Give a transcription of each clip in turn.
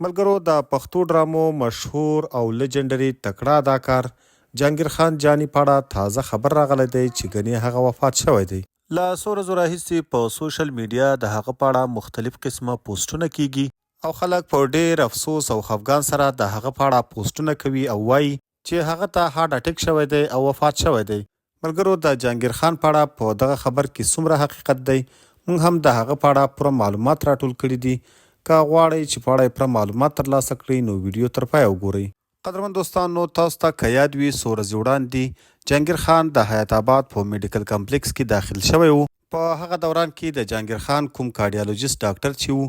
ملګرو د پښتو ډرامو مشهور او لیجنډري تکړه اداکار جهانګیر خان جاني په اړه تازه خبر راغلی دی چې ګنې هغه وفات شوی دی. له څو ورځو راهیسې په سوشل میډیا د هغه په اړه مختلف قسمه پوسټونه کیږي او خلک په ډېر افسوس او خفګان سره د هغه په اړه پوسټونه کوي او وایي چې هغه ته هارت اټیک شوی دی او وفات شوی دی. ملګرو د جهانګیر خان په اړه په دغه خبر کې څومره حقیقت دی موږ هم د هغه په اړه پوره معلومات راټول کړي دي. که غواړئ چې په اړه یې پوره معلومات ترلاسه کړئ نو ویډیو تر پایه وګورئ. قدرمن دوستانو تاسو ته که یاد وي څو ورځې وړاندې جهانګیر خان د حیات آباد په میډیکل کمپلیکس کې داخل شوی و. په هغه دوران کې د جهانګیر خان کوم کارډیالوجیست ډاکټر چې و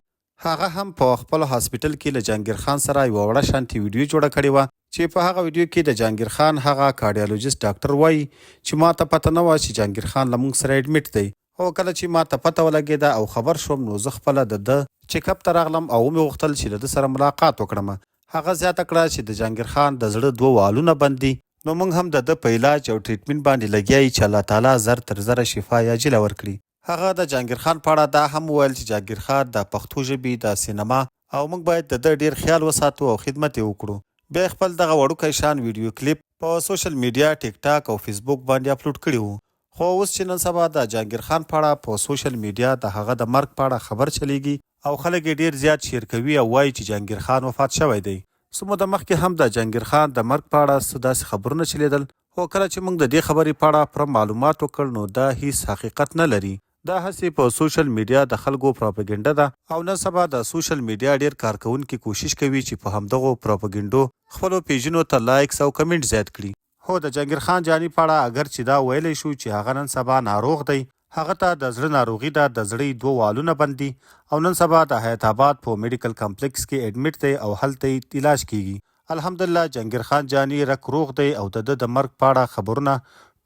هغه هم په خپل هاسپیټل کې له جهانګیر خان سره یوه وړه شانتې ویډیو جوړه کړې وه چې په هغه ویډیو کې د جهانګیر خان هغه کارډیالوجیست ډاکټر وایي چې ما ته پته نه وه چې جهانګیر خان له موږ سره اډمیټ دی. او کله چې ما ته پته ولګېده او خبر شوم نو زه خپله د ده چیک اپ ته راغلم او ومې غوښتل چې له ده سره ملاقات وکړم. هغه زیاته کړه چې د جهانګیر خان د زړه 2 والونه بند دي نو موږ هم د ده په علاج او ټریټمنټ باندې لګیا یو چې الله تعالی زر تر زره شفا عاجله ورکړي. هغه د جهانګیر خان په اړه دا هم وویل چې جهانګیر خان د پښتو ژبې د سینما او موږ باید د ده ډیر خیال وساتو او خدمت یې وکړو. بیا خپل دغه وړوکی شان ویډیو کلیپ په سوشل میډیا ټیک ټاک او فیسبوک باندې اپلوډ کړی و. خو اوس چې نن سبا د جهانګیر خان په اړه په سوشل میډیا د هغه د مرګ په اړه خبر چلیږي او خلک یې ډیر زیات شیر کوي او وایي چې جهانګیر خان وفات شوی دی. څه موده مخکې هم د جهانګیر خان د مرګ په اړه څه داسې خبرونه چلیدل خو کله چې موږ د دې خبرې په اړه پوره معلومات وکړ نو دا هیڅ حقیقت نه لري. دا هسې په سوشل میډیا د خلکو پراپګنډه ده او نن سبا د سوشل میډیا ډیر کارکونکي کوشش کوي چې په همدغو پراپګنډو خپلو پیجونو ته لایکس او کمنټ زیات کړي. هو د جهانګیر خان جاني په اړه اگر چې دا ویلی شو چې هغه نن سبا ناروغ دی هغه ته د زړه ناروغي ده د زړه 2 والونه بند دي او نن سبا د حیات آباد په میډیکل کمپلیکس کې اډمیټ دی او هلته یې علاج کیږي. الحمدلله جهانګیر خان جاني رک روغ دی او د ده د مرګ په اړه خبرونه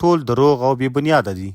ټول دروغ او بې بنیاده دي.